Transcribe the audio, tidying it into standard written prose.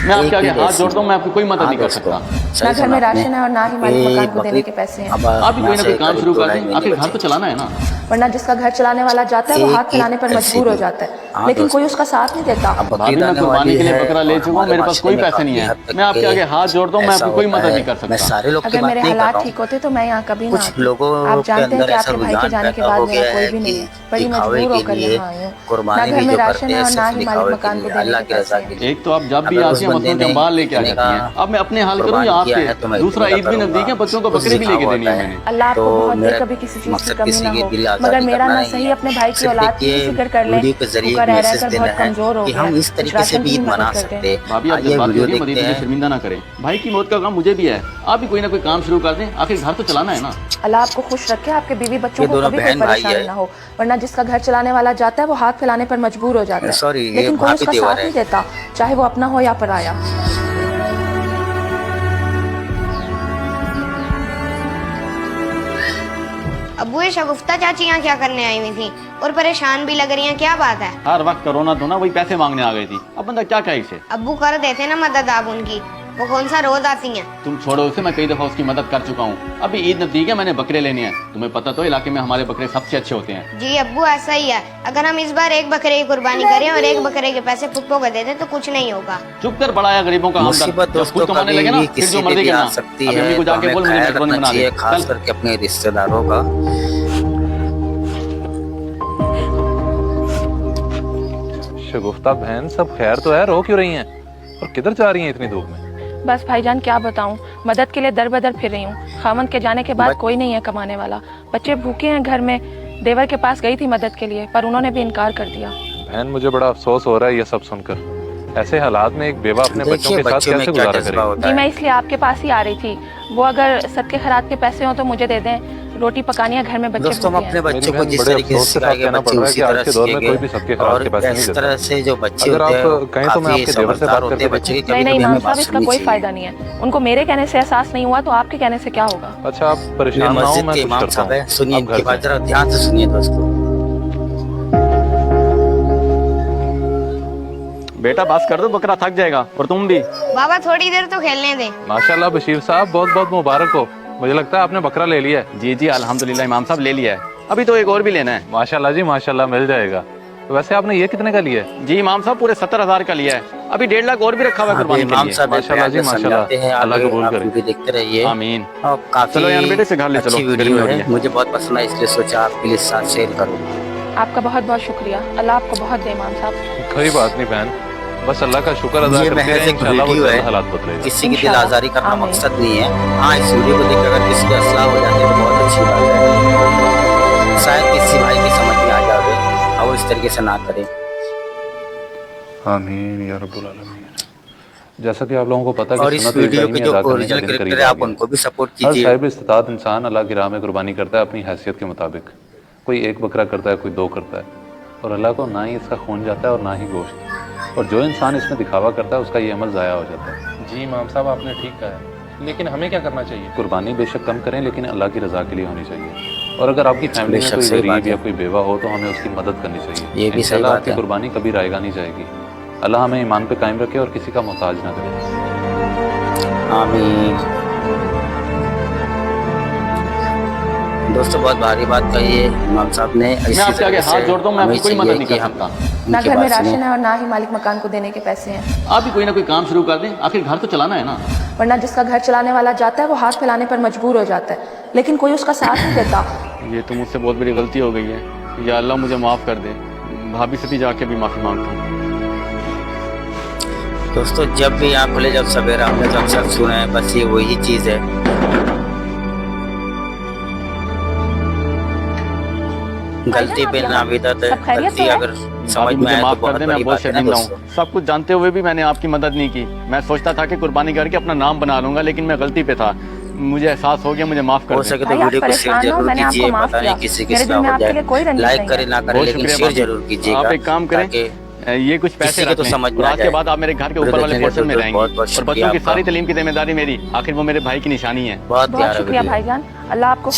मैं आपके आगे हाथ जोड़ता हूँ, मैं आपकी कोई मदद नहीं कर सकता। ना घर में राशन है और ना ही मालिक मकान को देने के पैसे हैं। आप भी कोई ना कोई काम शुरू कर दें, आखिर घर तो चलाना है ना। वरना जिसका घर चलाने वाला जाता है वो हाथ फैलाने पर मजबूर हो जाता है, लेकिन कोई उसका साथ नहीं देता। भाभी मैं कुर्बानी के लिए बकरा ले चुका हूँ, मेरे पास कोई पैसे नहीं है। मैं आपके आगे हाथ जोड़ता हूँ, मैं आपकी कोई मदद नहीं कर सकता। अगर मेरे हालात ठीक होते तो मैं यहाँ कभी ना आती। आप जानते हैं कि आपके भाई के जाने के बाद मेरा कोई भी नहीं है, बड़ी मजबूर होकर यहाँ आई हूँ। ना घर में राशन है और ना ही मालिक मकान को देने के पैसे हैं। एक तो आप जब भी आती हैं मसलों के बाल लेके आ जाती हैं। अब मैं अपने हाल करूँ या आपके? दूसरा ईद भी नजदीक है, बच्चों को बकरी भी लेके देनी है मैंने। अल्लाह आपको बहुत दे, कभी किसी चीज की कमी ना हो, मगर मेरा ना सही अपने भाई की औलाद की फिक्र कर ले। भूखा रह रहकर बहुत कमजोर हो गया, हम इस तरीके से भी ईद मना सकते हैं। भाभी आप जब बात करिए मदीने में शर्मिंदा ना करें। भाई की मौत का गम मुझे भी है, आप भी कोई ना कोई काम शुरू कर दें, आखिर घर तो चलाना है ना। अल्लाह आपको खुश रखे, आपके बीवी बच्चों को कभी कोई परेशानी ना हो। वरना जिसका घर चलाने वाला जाता है वो हाथ फैलाने पर मजबूर हो जाता है, लेकिन कोई उसका साथ नहीं देता, चाहे वो अपना हो या पराया। अब्बू ये शगुफ्ता चाची यहाँ क्या करने आई हुई थी और परेशान भी लग रही हैं, क्या बात है? हर वक्त कोरोना तो ना वही पैसे मांगने आ गई थी, अब बंदा क्या कहे इसे। अब्बू कर देते ना मदद आप उनकी, वो कौन सा रोज आती हैं। तुम छोड़ो उसे, मैं कई दफा उसकी मदद कर चुका हूँ। अभी ईद नजदीक है, मैंने बकरे लेने हैं। तुम्हें पता तो इलाके में हमारे बकरे सबसे अच्छे होते हैं। जी अब्बू ऐसा ही है, अगर हम इस बार एक बकरे की कुर्बानी करें और एक बकरे के पैसे फुप्पो को दे दें तो कुछ नहीं होगा। चुप कर, बड़ा है गरीबों का मुसीबत दोस्तों कमाने लगे ना, फिर जो मर्जी करना। सकती अभी है, अम्मी को जाके बोल मुझे मैकरोनी बना दे। खास करके अपने रिश्तेदारों का। शगुफ्ता बहन, सब खैर तो है? रो क्यों रही हैं और किधर जा रही हैं इतनी धूप में? बस भाईजान क्या बताऊं, मदद के लिए दर बदर फिर रही हूँ। खामन के जाने के बाद कोई नहीं है कमाने वाला, बच्चे भूखे हैं घर में। देवर के पास गई थी मदद के लिए, पर उन्होंने भी इनकार कर दिया। बहन मुझे बड़ा अफसोस हो रहा है ये सब सुनकर। ऐसे हालात में एक बेवा अपने बच्चों के साथ कैसे गुजारा करेगी? जी मैं इसलिए आपके पास ही आ रही थी। वो अगर सदके खैरात के पैसे हो तो मुझे दे दें, रोटी पकानी है घर में, बच्चे दोस्तों हम अपने बच्चों को जिस तरीके से सिखाएंगे बच्चे उसी तरह सीखेंगे। और इस तरह से जो बच्चे होते हैं कहीं तो मैं आपके देवर से बात करके बच्चे की नहीं नहीं इमाम साहब, इसका कोई फायदा नहीं है। उनको मेरे कहने से एहसास नहीं हुआ तो आपके कहने से क्या होगा? अच्छा आप परेशान ना हो, मैं कुछ करता हूं। सुनिए इनकी बात जरा ध्यान से सुनिए दोस्तों। बेटा बस कर दो, बकरा थक जाएगा। और तुम भी बाबा थोड़ी देर तो खेलने दें। माशाल्लाह बशीर साहब, बहुत बहुत मुबारक हो। मुझे लगता है आपने बकरा ले लिया है। जी जी अल्हम्दुलिल्लाह इमाम साहब ले लिया है, अभी तो एक और भी लेना है। माशाल्लाह जी माशाल्लाह, मिल जाएगा। वैसे आपने ये कितने का लिया है? जी इमाम साहब पूरे 70,000 का लिया है, अभी 1.5 लाख और भी रखा हुआ है कुर्बानी के लिए। माशाल्लाह जी माशाल्लाह, अल्लाह कबूल करे। देखते रहिए, आमीन। चलो यार बेटे से घर ले चलो, वीडियो है, मुझे बहुत पसंद है इसलिए सोचा आपके लिए साथ शेयर करूं। आपका बहुत बहुत शुक्रिया, अल्लाह आपको बहुत दे इमाम साहब। कोई बात नहीं बहन, बस अल्लाह का शुक्र अदा करते हैं, इंशाल्लाह वो हालात बदलेंगे। किसी की दिल आजारी करना मकसद नहीं है। हाँ इस वीडियो को देखकर अगर किसी का असलाह हो जाए तो बहुत अच्छी बात है। शायद किसी भाई की समझ में आ जाए और वो इस तरीके से ना करे। आमीन या रब्बुल आलमीन। जैसा कि आप लोगों को पता है और इस वीडियो के जो ओरिजिनल क्रिएटर है आप उनको भी सपोर्ट कीजिए। साहिब इस्तिताअत इंसान अल्लाह की राह में कुर्बानी करता है अपनी हैसियत के मुताबिक। कोई एक बकरा करता है, कोई 2 करता है, और अल्लाह को ना ही इसका खून जाता है और ना ही गोश्त। और जो इंसान इसमें दिखावा करता है उसका ये अमल ज़ाया हो जाता है। जी इमाम साहब आपने ठीक कहा है, लेकिन हमें क्या करना चाहिए? कुर्बानी बेशक कम करें, लेकिन अल्लाह की रज़ा के लिए होनी चाहिए। और अगर आपकी फैमिली में कोई गरीब या कोई बेवा हो तो हमें उसकी मदद करनी चाहिए। ये भी सही बात है। आपकी कुर्बानी कभी रायगा नहीं जाएगी। अल्लाह हमें ईमान पे कायम रखे और किसी का मोहताज ना करे। आमीन। दोस्तों बहुत भारी बात कही है इमाम साहब ने। मैं आपके आगे हाथ जोड़ता हूँ, मैं आपकी कोई मदद नहीं कर सकता। ना घर में राशन है और ना ही मालिक मकान को देने के पैसे हैं। आप भी कोई ना कोई काम शुरू कर दें, आखिर घर तो चलाना है ना। वरना जिसका घर चलाने वाला जाता है वो हाथ फैलाने पर मजबूर हो जाता है, लेकिन कोई उसका साथ नहीं देता। ये तो मुझसे बहुत बड़ी गलती हो गई है, या अल्लाह मुझे माफ़ कर दे। भाभी से भी जाके भी माफ़ी मांगता हूँ। दोस्तों जब भी आप खुले जब सवेरा हमने तो अक्सर सुना है, बस ये वही चीज़ है। गलती पे नाविदत गलती अगर समझ में आए तो बहुत बड़ी बात है ना दोस्तों। सब कुछ जानते हुए भी मैंने आपकी मदद नहीं की। मैं सोचता था कि कुर्बानी करके अपना नाम बना लूंगा, लेकिन मैं गलती पे था। मुझे एहसास हो गया, मुझे माफ कर दें। हो सके तो वीडियो को शेयर जरूर कीजिए, पता नहीं किसी के साथ हो जाए। लाइक करें ना करें लेकिन शेयर जरूर कीजिएगा। आप एक काम करें, ये कुछ पैसे तो समझ में आज के बाद आप मेरे घर के ऊपर वाले पोर्शन में रहेंगे और बच्चों की सारी तालीम की जिम्मेदारी मेरी। आखिर वो मेरे भाई की निशानी है। बहुत शुक्रिया भाईजान, अल्लाह आपको